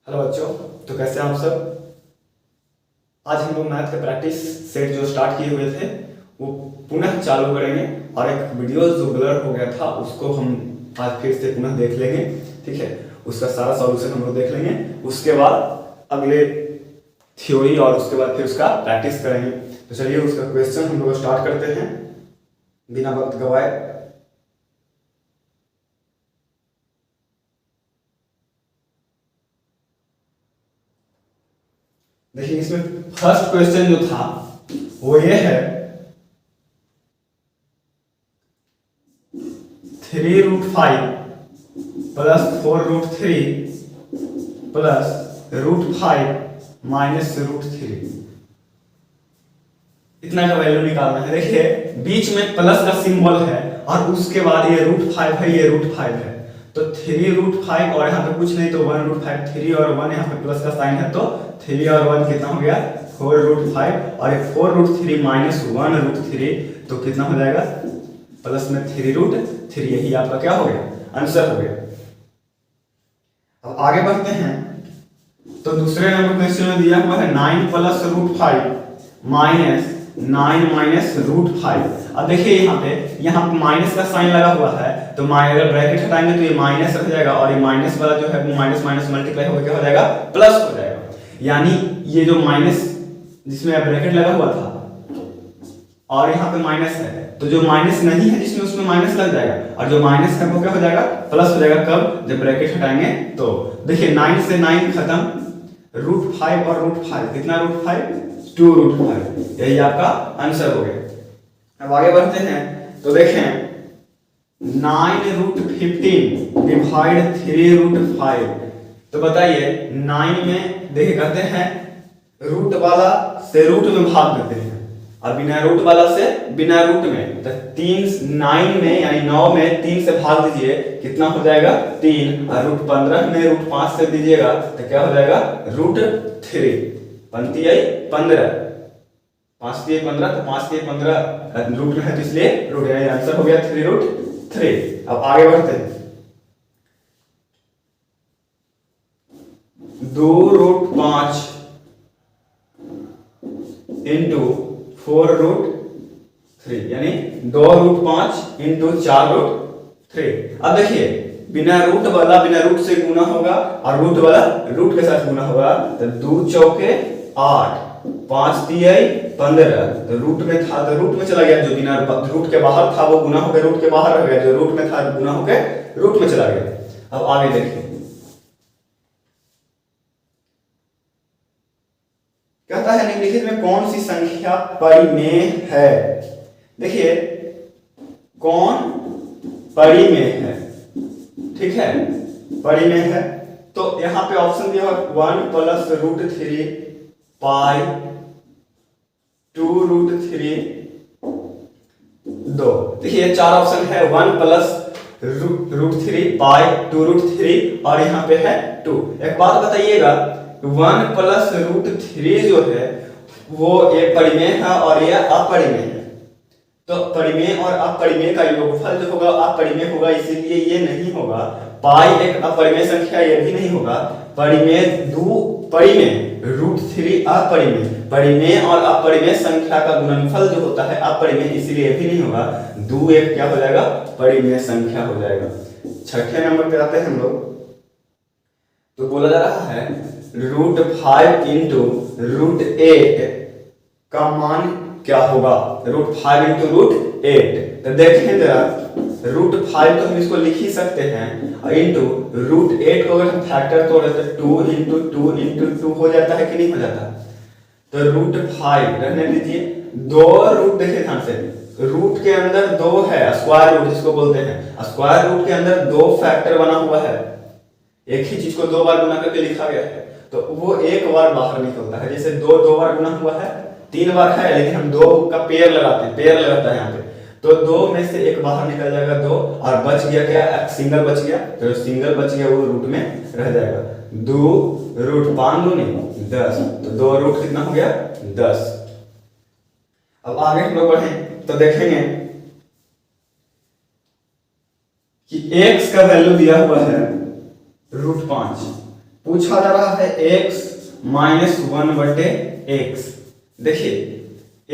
Hello बच्चों, तो कैसे हैं आप सब। आज हम लोग मैथ के प्रैक्टिस सेट जो स्टार्ट किए हुए थे वो पुनः चालू करेंगे और एक वीडियो जो ब्लर हो गया था उसको हम आज फिर से पुनः देख लेंगे। ठीक है, उसका सारा सॉल्यूशन हम लोग देख लेंगे। उसके बाद अगले थ्योरी और उसके बाद फिर उसका प्रैक्टिस करेंगे। तो चलिए उसका क्वेश्चन हम लोग स्टार्ट करते हैं बिना वक्त गवाए। देखिए, इसमें फर्स्ट क्वेश्चन जो था वो ये है, 3√5 प्लस 4√3 प्लस √5 माइनस √3, इतना का वैल्यू निकालना है। देखिए, बीच में प्लस का सिंबल है और उसके बाद ये √5 है, ये √5 है, तो 3√5 और यहाँ पे कुछ नहीं तो 1√5, 3 और 1 यहाँ पे प्लस का साइन है, तो 3 और 1 कितना हो गया 4√5 और ये 4√3 माइनस 1√3 तो कितना हो जाएगा प्लस में 3√3। यही आपका क्या हो गया आंसर हो गया। अब आगे बढ़ते हैं, तो दूसरे नंबर क्वेश्चन में दिया हुआ है 9 प्लस √5 माइनस 9 माइनस √5। अब देखिए यहाँ पे माइनस का साइन लगा हुआ है, तो अगर ब्रैकेट हटाएंगे तो ये माइनस रह जाएगा और ये माइनस वाला जो है वो माइनस माइनस मल्टीप्लाई होकर क्या हो जाएगा प्लस हो जाएगा। यानी ये जो माइनस जिसमें ब्रैकेट लगा हुआ था और यहाँ पे माइनस है, तो जो माइनस नहीं है जिसमें उसमें माइनस लग जाएगा और जो माइनस है वो क्या हो जाएगा प्लस हो जाएगा। कब? जब ब्रैकेट हटाएंगे। तो देखिए 9 से 9 खत्म, √5 और √5 कितना √5 2√5, यही आपका आंसर हो गया। अब आगे बढ़ते हैं, तो देखें 9√15 डिवाइड 3√5, तो बताइए 9 में देखिए कहते हैं रूट वाला से रूट में भाग देते हैं और बिना रूट वाला से बिना रूट में, तो 9 में यानी 9 में 3 से भाग दीजिए, कितना हो जाएगा 3, और √15 में √5 से दीजिएगा तो क्या हो जाएगा √3। 5 आई 15, 5 दिए 15, तो 5 दिए 15 रूट में है तो इसलिए रूट, यानी आंसर हो गया 3√3। अब आगे बढ़ते हैं, 2√5 इंटू 4√3 यानी 2√5 इंटू 4√3। अब देखिए बिना रूट वाला बिना रूट से गुना होगा और रूट वाला रूट के साथ गुना होगा, तो 2 चौके 8, 5 दिए 15, तो रूट में था तो रूट में चला गया, जो बिना रूट के बाहर था वो गुना होकर रूट के बाहर रह गया, जो रूट में था गुना होकर रूट में चला गया। अब आगे देखिए कहता है निम्नलिखित में कौन सी संख्या परिमेय है। देखिए कौन परिमेय है, ठीक है परिमेय है, तो यहां पे ऑप्शन दिया हुआ 1 प्लस √3 पाई 2√3 2। देखिए 4 ऑप्शन है, 1 प्लस √3 पाई 2√3 और यहाँ पे है 2। एक बात बताइएगा, 1 प्लस √3 जो है वो ये परिमेय है और ये अपरिमेय है, तो परिमेय और अपरिमेय का योगफल जो होगा अपरिमेय होगा, इसीलिए ये नहीं होगा। पाई एक अपरिमेय संख्या, ये भी नहीं होगा। परिमेय परिमेय √3 अपरिमेय, परिमेय और अपरिमेय संख्या का गुणनफल जो होता है अपरिमेय, इसीलिए ये भी नहीं होगा। 2 एक क्या हो जाएगा परिमेय संख्या हो जाएगा। छठे नंबर पे आते हैं हम लोग, तो बोला जा रहा है √5 इंटू √8 का मान क्या होगा। √5 इंटू √8, तो देखें जरा √5 तो हम इसको लिख ही सकते हैं, और इंटू √8 को अगर हम फैक्टर तोड़े तो 2 इंटू 2 इंटू 2 हो जाता है कि नहीं हो जाता। तो √5 रहने दीजिए, 2 रूट देखिए ध्यान से, रूट के अंदर 2 है, स्क्वायर रूट जिसको बोलते हैं, स्क्वायर रूट के अंदर 2 फैक्टर बना हुआ है, एक ही चीज को 2 बार गुना करके लिखा गया है, तो वो एक बार बाहर निकलता है। जैसे 2 बार गुना हुआ है, 3 बार है, लेकिन हम 2 का पेयर लगाते हैं, पेयर लगाता है यहाँ पे, तो 2 में से एक बाहर निकल जाएगा 2 और बच गया क्या सिंगल बच गया, तो सिंगल बच गया वो रूट में रह जाएगा। 2√5 दूनी 10, तो 2 रूट कितना हो गया 10। अब आगे हम लोग बढ़ें तो देखेंगे कि x का वैल्यू दिया हुआ है √5, पूछा जा रहा है x माइनस 1/x। देखिए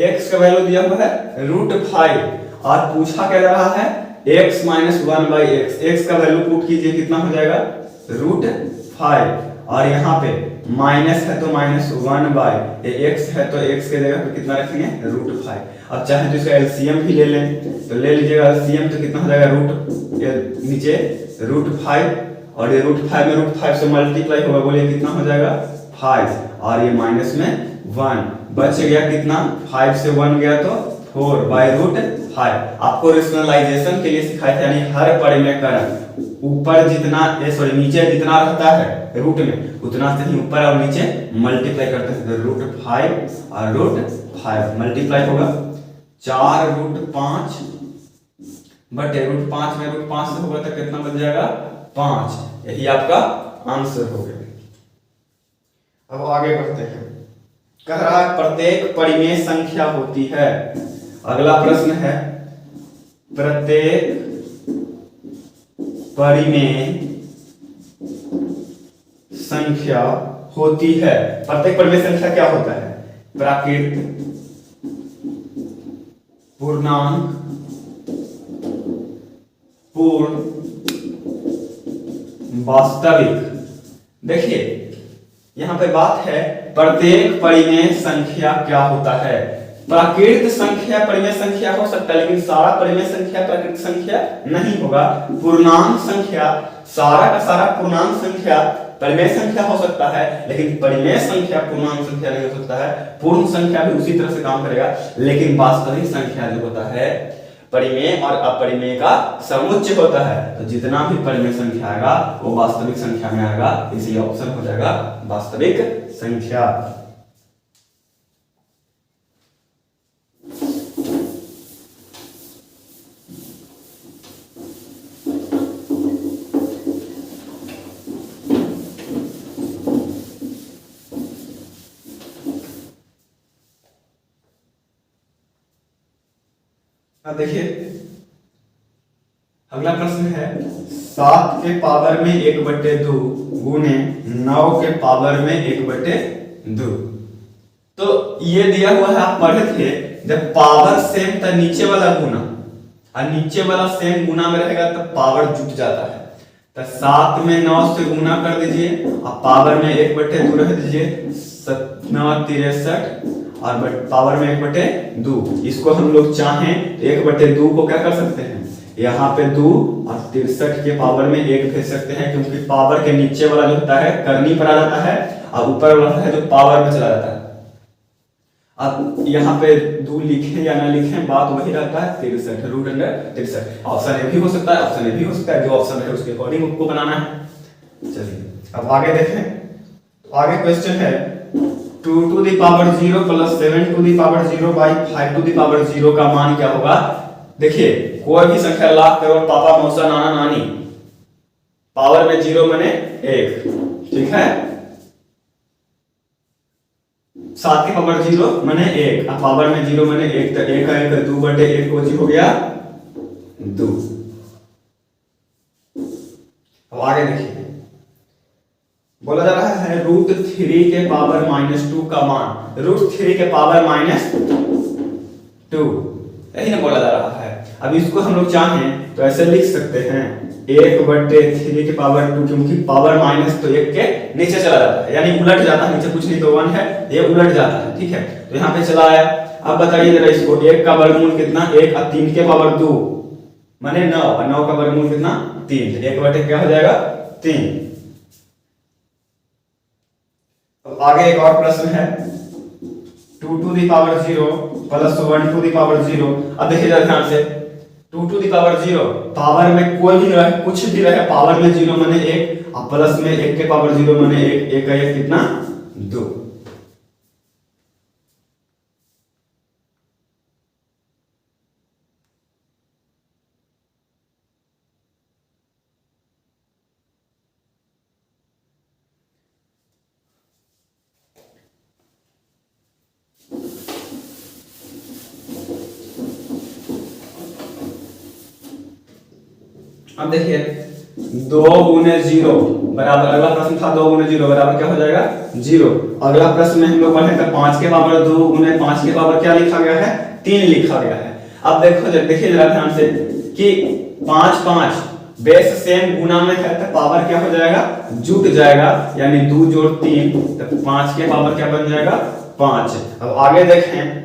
x का वैल्यू दिया हुआ है √5 और पूछा क्या जा रहा है x माइनस 1/x। x का वैल्यू पुट कीजिए, कितना हो जाएगा √5 और यहाँ पे माइनस है तो माइनस 1/x है तो x के जगह पे कितना रखेंगे √5। अब चाहे तो इसका एलसीएम भी ले लें तो ले लीजिएगा एलसीएम, तो कितना हो जाएगा नीचे √5 और ये √5 में √5 से मल्टीप्लाई होगा, बोलिए कितना हो जाएगा 5 और ये माइनस में 1 बच गया, कितना 5 से 1 गया तो 4/√5। आपको रेशनलाइजेशन के लिए सिखाया था, यानी हर परिमेयकरण ऊपर जितना नीचे जितना रहता है रूट में उतना से ही ऊपर और नीचे मल्टीप्लाई करते हैं। तो √5 और √5 मल्टीप्लाई होगा 4√5 बटे √5 में √5 से होगा तो कितना बच जाएगा 5। यही आपका आंसर हो गया। अब आगे बढ़ते हैं। कह रहा है प्रत्येक परिमेय संख्या होती है। अगला प्रश्न है प्रत्येक परिमेय संख्या होती है। प्रत्येक परिमेय संख्या क्या होता है? प्राकृत, पूर्णांक, पूर्ण, वास्तविक। देखिए यहां पे बात है प्रत्येक परिमेय संख्या क्या होता है। प्राकृत संख्या परिमेय संख्या हो सकता है, लेकिन सारा परिमेय संख्या प्राकृत संख्या नहीं होगा। पूर्णांक संख्या, सारा का सारा पूर्णांक संख्या परिमेय संख्या हो सकता है, लेकिन परिमेय संख्या पूर्णांक संख्या नहीं हो सकता है। पूर्ण संख्या भी उसी तरह से काम करेगा, लेकिन वास्तविक संख्या जो होता है परिमेय और अपरिमेय का समुच्चय होता है। तो जितना भी परिमेय संख्या आएगा वो वास्तविक संख्या में आएगा, इसलिए ऑप्शन हो जाएगा वास्तविक संख्या। अब देखिए अगला प्रश्न है 7 के पावर में 1/2 गुने 9 के पावर में 1/2। तो ये दिया हुआ है, आप पढ़े थे जब पावर सेम था नीचे वाला गुना और नीचे वाला सेम गुना में रहेगा तब पावर जुट जाता है। तो 7 में 9 से गुना कर दीजिए और पावर में 1/2 रख दीजिए, 9 63 और पावर में 1/2। इसको हम लोग चाहें 1/2 को क्या कर सकते हैं, यहाँ पे 2 और 63 के पावर में 1 भेज सकते हैं, क्योंकि पावर के नीचे वाला जो होता है करनी पर आ जाता है और ऊपर वाला होता है जो पावर में चला जाता है। अब यहाँ पे 2 लिखें या ना लिखें बात वही रहता है, 63 √63। ऑप्शन ए भी हो सकता है, ऑप्शन ए भी हो सकता है, जो ऑप्शन है उसके अकॉर्डिंग आपको बनाना है। चलिए अब आगे देखें। तो आगे क्वेश्चन है 2 to the power 0 plus 7 to the power 0 by 5 to the power 0 का मान क्या होगा। देखिए कोई भी संख्या लाख करोड़ पापा मौसा नाना नानी, पावर में 0 माने 1, ठीक है। 7 की पावर 0 माने 1 और पावर में 0 माने 1, तो 1 का 1 2/1 को 0 हो गया 2। अब आगे देखिए बोला जा रहा है √3 के पावर -2 का मान। √3 के पावर -2 यही ना बोला जा रहा है। अब इसको हम लोग चाहें तो ऐसे लिख सकते हैं 1/3 के पावर 2, क्योंकि पावर माइनस तो 1 के नीचे चला जाता है, यानी उलट जाता है, नीचे कुछ नहीं तो 1 है, ये उलट जाता है, ठीक है। तो यहाँ पे चला आया। अब बताइए जरा इसको, 1 का वर्गमूल कितना 1 और 3 के पावर 2 माने 9 और 9 का वर्गमूल कितना 3, 1/3 क्या हो जाएगा 3। अब आगे एक और प्रश्न है 2 to the power 0 plus 1 to the power 0। अब देखिए जरा ध्यान से 2 to the power 0, पावर में कोई भी रहे कुछ भी रहे, पावर में 0 माने 1 और प्लस में 1 के पावर 0 माने 1, 1 का 1 कितना 2। अब देखिए 2 गुने 0 बराबर, अगला प्रश्न था 2 गुने 0 बराबर क्या हो जाएगा 0। अगला प्रश्न में हम लोग पढ़े थे 5 के पावर 2 गुने 5 के पावर क्या लिखा गया है 3 लिखा गया है। अब देखो देखिए जरा ध्यान से कि 5 5 बेस सेम गुना में है तो पावर क्या हो जाएगा जुट जाएगा, यानी 2 जोड़ 3 तो 5 के पावर क्या बन जाएगा 5। अब आगे देखें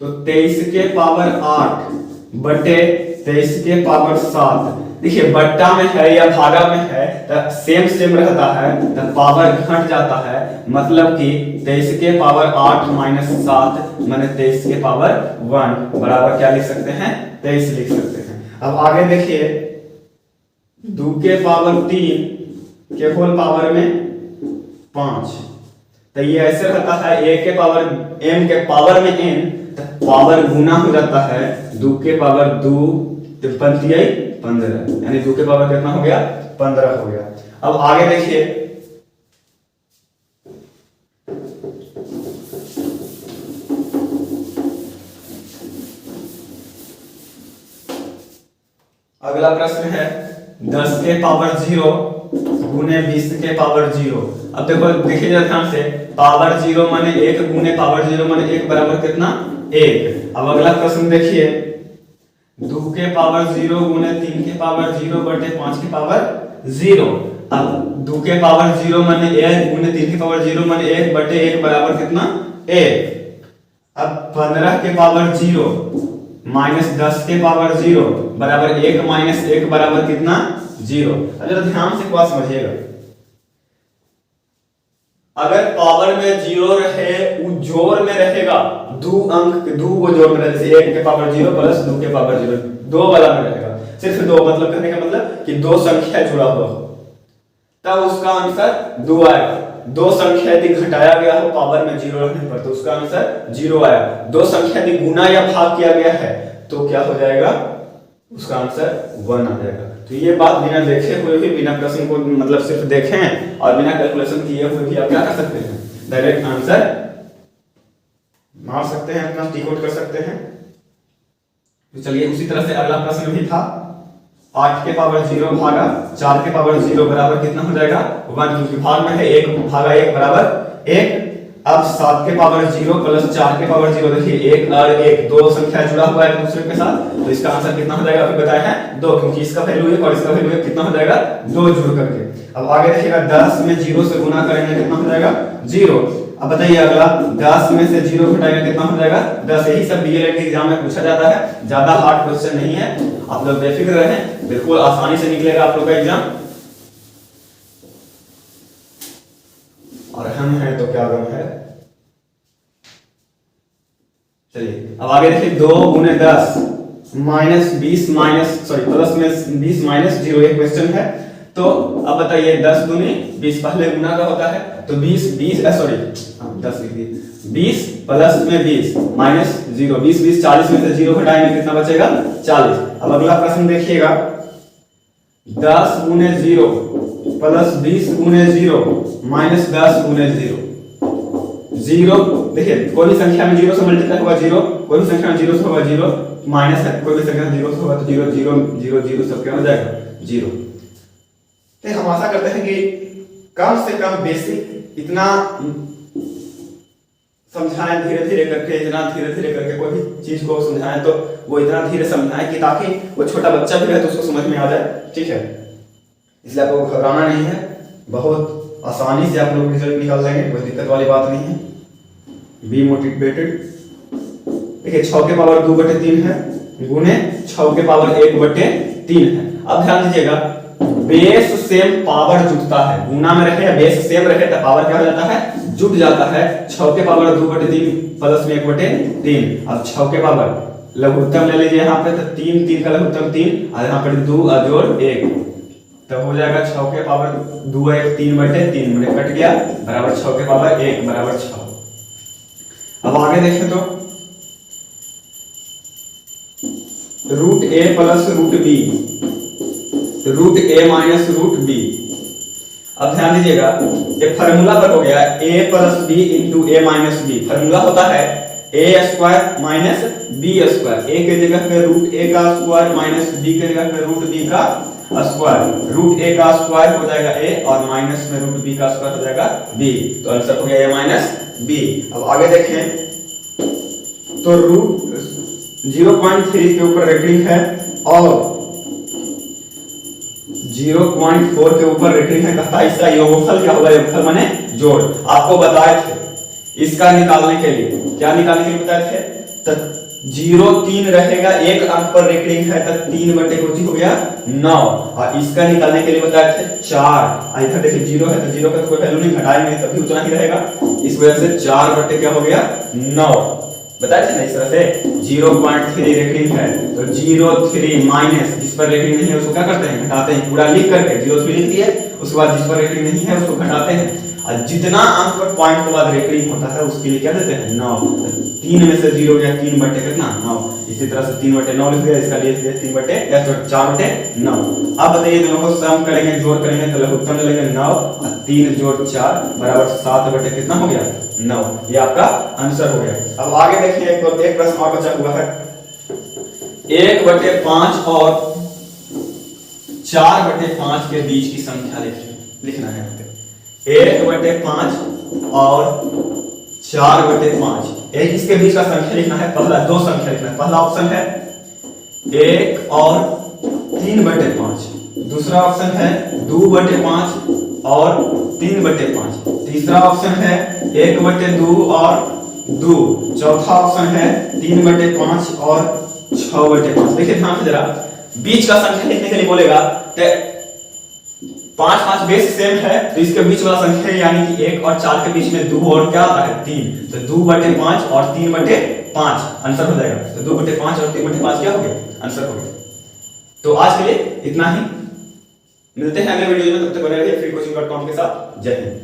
तो 23 के पावर 8 बटे 23 के पावर 7। देखिए बट्टा में है या भागा में है तो सेम सेम रहता है तो पावर घट जाता है, मतलब कि 23 के पावर 8 माइनस 7 माने 23 के पावर 1 बराबर क्या लिख सकते हैं 23 लिख सकते हैं। अब आगे देखिए 2 के पावर 3 के होल पावर में 5, तो ये ऐसे रहता है a के पावर m के पावर में n तो पावर गुना हो जाता है 2 के पावर 2 15, यानी 2 के पावर कितना हो गया 15 हो गया। अब आगे देखिए अगला प्रश्न है 10 के पावर 0 गुने 20 के पावर 0। अब देखो देखिए जरा ध्यान से पावर 0 माने 1 गुने पावर 0 माने 1 बराबर कितना 1। अब अगला प्रश्न देखिए 2 के पावर 0 गुने 3 के पावर 0 बटे 5 के पावर 0। अब 2 के पावर 0 माने 1 गुने 3 के पावर 0 माने 1 बटे 1 बराबर कितना 1। अब 15 के पावर 0 माइनस 10 के पावर 0 बराबर 1 माइनस 1 बराबर कितना 0। अब जरा ध्यान से बात समझिएगा, अगर पावर में 0 रहे वो जोड़ में रहेगा 2 अंक 2 को जोड़ में रहे, जैसे 1 के पावर 0 प्लस 2 के पावर 0 2 वाला में रहेगा, सिर्फ 2 मतलब कहने का मतलब कि 2 संख्या जुड़ा हुआ हो तब उसका आंसर 2 आएगा। 2 संख्या यदि घटाया गया हो पावर में 0 रहने पर तो उसका आंसर 0 आएगा। 2 संख्या यदि गुना या भाग किया गया है तो क्या हो जाएगा उसका आंसर 1 आ जाएगा। तो ये बात बिना देखे हुए भी, बिना प्रश्न को मतलब सिर्फ देखें और बिना कैलकुलेशन किए हुए भी आप क्या कर सकते हैं डायरेक्ट आंसर मार सकते हैं, अपना टिक आउट कर सकते हैं। तो चलिए उसी तरह से अगला प्रश्न भी था 8 के पावर 0 भागा 4 के पावर 0 बराबर कितना हो जाएगा 1, क्योंकि भाग में है 1 भागा 1 बराबर 1। अब 7 के पावर 0 प्लस 4 के पावर 0, देखिए 1 और 1 2 संख्या जुड़ा हुआ है एक दूसरे के साथ, तो इसका आंसर कितना हो जाएगा अभी बताया है 2, क्योंकि इसका वैल्यू 1 और इसका वैल्यू 1 कितना हो जाएगा 2 जुड़ करके। अब आगे देखिएगा 10 में 0 से गुना करेंगे कितना हो जाएगा 0। अब बताइए अगला 10 में से 0 घटाएंगे कितना हो जाएगा 10। यही सब डीएलएड के एग्जाम में पूछा जाता है, ज्यादा हार्ड क्वेश्चन नहीं है, आप लोग बेफिक्र रहें, बिल्कुल आसानी से निकलेगा आप लोग का एग्जाम। और हम हैं तो क्या गम है। चलिए अब आगे देखिए 2 गुने 10 माइनस 20 माइनस प्लस में 20 माइनस 0 एक क्वेश्चन है। तो अब बताइए 10 गुने 20 पहले गुना का होता है तो 20 10 लिखिए 20 प्लस में 20 माइनस 0 20 20 40 में से 0 घटाएंगे कितना बचेगा 40। अब अगला प्रश्न देखिएगा 10 गुने 0 प्लस 20 गुने 0 माइनस 10 गुने 0। 0 देखिए कोई भी संख्या में 0 से मल्टीप्लाई होगा 0, कोई भी संख्या में 0 से होगा 0, माइनस कोई भी संख्या में 0 से होगा तो 0 0 0 0 सब क्या हो जाएगा 0। तो हम आशा करते हैं कि कम से कम बेसिक इतना समझाएं धीरे धीरे करके, इतना धीरे धीरे करके कोई भी चीज को समझाएं तो वो इतना धीरे समझाएं कि ताकि वो छोटा बच्चा भी है तो उसको समझ में आ जाए, ठीक है। इसलिए आपको घबराना नहीं है, बहुत आसानी से आप लोग रिजल्ट निकाल लेंगे, कोई दिक्कत वाली बात नहीं है। Be motivated. देखिए 6 के पावर 2 बटे 3 है गुने 6 के पावर 1 बटे 3 है। अब ध्यान दीजिएगा बेस सेम पावर जुटता है, गुना में रहे या बेस सेम रहे तो पावर क्या हो जाता है जुट जाता है। 6 के पावर 2 बटे 3 प्लस में 1 बटे 3। अब 6 के पावर लघुत्तम ले लीजिए यहाँ पे तो 3 का लघुत्तम 3 और यहाँ पर 2 और जोड़ 1 तो हो जाएगा 6 के पावर 2 1 3 बटे 3 मैंने कट गया बराबर 6 के पावर 1 बराबर 6। अब आगे देखें तो root A plus root B root A minus root B. अब ध्यान दीजिएगा ये फार्मूला पर हो गया a plus B into A minus B. Formula होता है A square minus B square, A के जगह पे रूट ए का स्क्वायर माइनस बी के जगह पे रूट बी का स्क्वायर, रूट ए का स्क्वायर हो जाएगा ए और माइनस में रूट बी का स्क्वायर हो जाएगा बी, तो आंसर हो गया ए माइनस बी। अब आगे देखें तो रूट 0.3 के ऊपर रेटिंग है और 0.4 के ऊपर रेटिंग है, कहता है इसका योगफल क्या होगा, योगफल माने जोड़। आपको बताए थे इसका निकालने के लिए, क्या निकालने के लिए बताए थे, तो 0 3 रहेगा, एक अंक पर रेटिंग है तो 3/5 हो गया 9, और इसका निकालने के लिए बताए थे 4। इधर देखिए 0 है तो 0 का तो कोई वैल्यू नहीं, घटाएंगे तभी उतना ही रहेगा, इस वजह से 4 क्या हो गया 9। बताए थे ना इस तरह से 0.3 रेटिंग है तो 0.3 माइनस, जिस पर रेटिंग नहीं है उसको क्या करते हैं, घटाते हैं, पूरा लिख करके 0.3 लिख दिए, उसके बाद जिस पर रेटिंग नहीं है उसको घटाते हैं, और जितना अंक पर पॉइंट के बाद रेटिंग होता है उसके लिए क्या देते हैं 9। 3 में से 0 गया 3/9, इसी तरह से 3/9 लिख दिया, इसका लिख दिया 4/9। अब बताइए दोनों को सम करेंगे, जोड़ करेंगे तो लघुत्तम लेंगे 9 और 3 जोड़ 4 बराबर 7 कितना हो गया 9, ये आपका आंसर हो गया। अब आगे देखिए एक प्रश्न और बचा हुआ है, 1/5 और 4/5 के बीच की संख्या लिखना है। 1/5 और 4/5 इसके बीच का संख्या लिखना है, पहला 2 संख्या लिखना है। पहला ऑप्शन है 1 और 3/5, दूसरा ऑप्शन है 2/5 और 3/5, तीसरा ऑप्शन है 1/2 और 2, चौथा ऑप्शन है 3/5 और 6/5। देखिए ध्यान से जरा, बीच का संख्या लिखने के लिए बोलेगा तो 5 5 बेस सेम है तो इसके बीच वाला संख्या यानी कि 1 और 4 के बीच में 2 और क्या आता है 3, तो 2/5 और 3/5 आंसर हो जाएगा। तो 2/5 और 3/5 क्या हो गया आंसर हो गया। तो आज के लिए इतना ही, मिलते हैं अगले वीडियो में, तब तक बने रहिए freecoaching.com के साथ। जय हिंद।